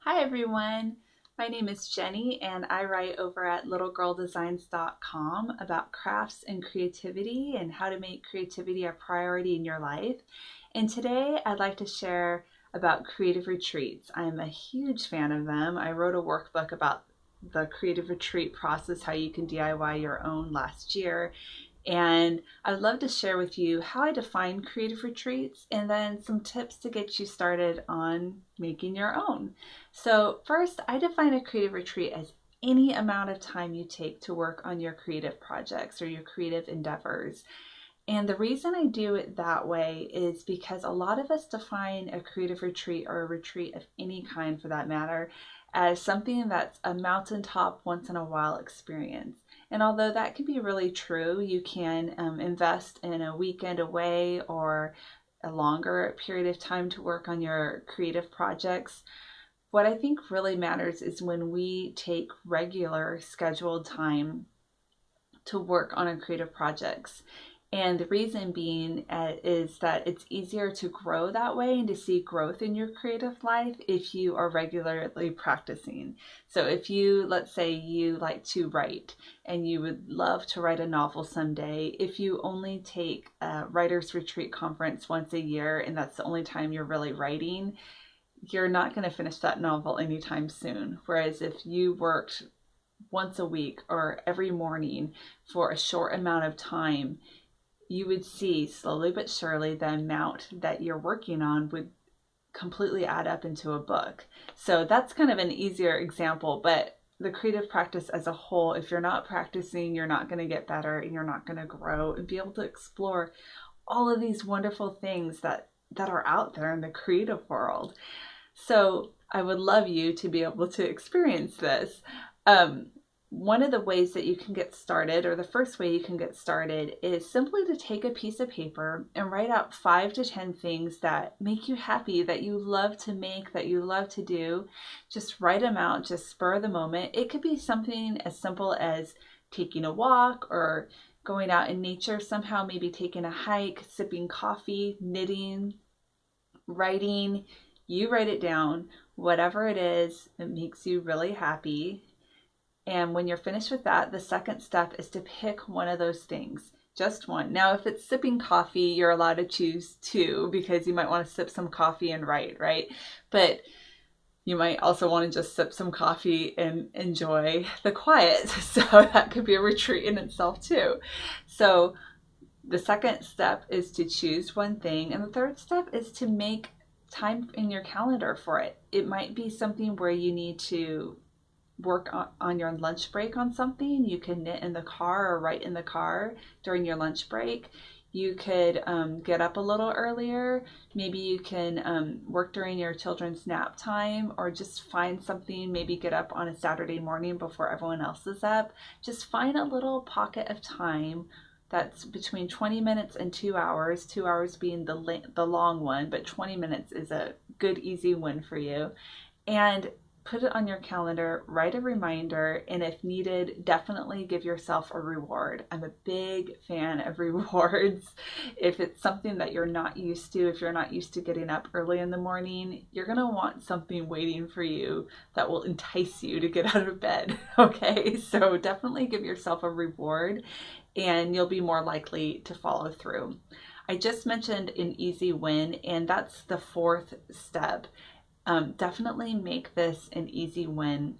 Hi everyone, my name is Jenny and I write over at littlegirldesigns.com about crafts and creativity and how to make creativity a priority in your life. And today I'd like to share about creative retreats. I'm a huge fan of them. I wrote a workbook about the creative retreat process, how you can DIY your own last year. And I'd love to share with you how I define creative retreats and then some tips to get you started on making your own. So, first, I define a creative retreat as any amount of time you take to work on your creative projects or your creative endeavors. And the reason I do it that way is because a lot of us define a creative retreat or a retreat of any kind for that matter as something that's a mountaintop once in a while experience. And although that can be really true, you can invest in a weekend away or a longer period of time to work on your creative projects. What I think really matters is when we take regular scheduled time to work on our creative projects. And the reason being is that it's easier to grow that way and to see growth in your creative life if you are regularly practicing. So if you, let's say you like to write and you would love to write a novel someday, if you only take a writer's retreat conference once a year and that's the only time you're really writing, you're not going to finish that novel anytime soon. Whereas if you worked once a week or every morning for a short amount of time, you would see slowly but surely the amount that you're working on would completely add up into a book. So that's kind of an easier example, but the creative practice as a whole, if you're not practicing, you're not going to get better and you're not going to grow and be able to explore all of these wonderful things that are out there in the creative world. So I would love you to be able to experience this. One of the ways that you can get started, or the first way you can get started, is simply to take a piece of paper and write out 5 to 10 things that make you happy, that you love to make, that you love to do. Just write them out, just spur of the moment. It could be something as simple as taking a walk or going out in nature somehow, maybe taking a hike, sipping coffee, knitting, writing. You write it down, whatever it is that makes you really happy. And when you're finished with that, the second step is to pick one of those things, just one. Now, if it's sipping coffee, you're allowed to choose 2 because you might want to sip some coffee and write, right? But you might also want to just sip some coffee and enjoy the quiet. So that could be a retreat in itself too. So the second step is to choose one thing. And the third step is to make time in your calendar for it. It might be something where you need to work on your lunch break on something. You can knit in the car or write in the car during your lunch break. You could get up a little earlier. Maybe you can work during your children's nap time, or just find something, maybe get up on a Saturday morning before everyone else is up. Just find a little pocket of time that's between 20 minutes and 2 hours, 2 hours being the long one, but 20 minutes is a good, easy win for you. And put it on your calendar, write a reminder, and if needed, definitely give yourself a reward. I'm a big fan of rewards. If it's something that you're not used to, if you're not used to getting up early in the morning, you're going to want something waiting for you that will entice you to get out of bed, okay? So definitely give yourself a reward and you'll be more likely to follow through. I just mentioned an easy win, and that's the 4th step. Definitely make this an easy win.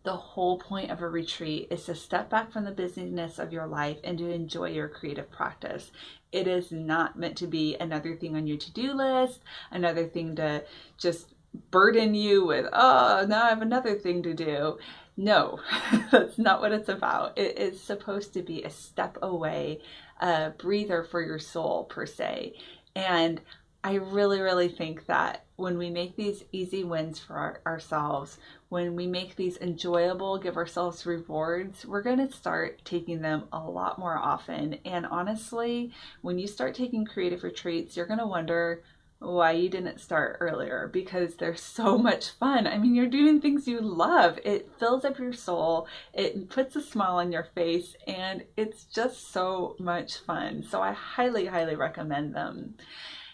The whole point of a retreat is to step back from the busyness of your life and to enjoy your creative practice. It is not meant to be another thing on your to-do list, another thing to just burden you with, oh, now I have another thing to do. No, that's not what it's about. It is supposed to be a step away, a breather for your soul, per se. And I really, really think that when we make these easy wins for ourselves, when we make these enjoyable, give ourselves rewards, we're going to start taking them a lot more often. And honestly, when you start taking creative retreats, you're going to wonder why you didn't start earlier, because they're so much fun. I mean, you're doing things you love. It fills up your soul. It puts a smile on your face, and it's just so much fun. So I highly, highly recommend them.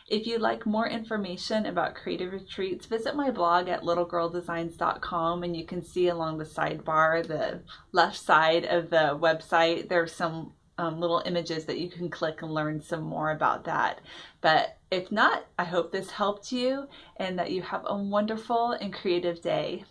If you'd like more information about creative retreats, visit my blog at littlegirldesigns.com, and you can see along the sidebar, the left side of the website, there's some little images that you can click and learn some more about that. But if not, I hope this helped you and that you have a wonderful and creative day.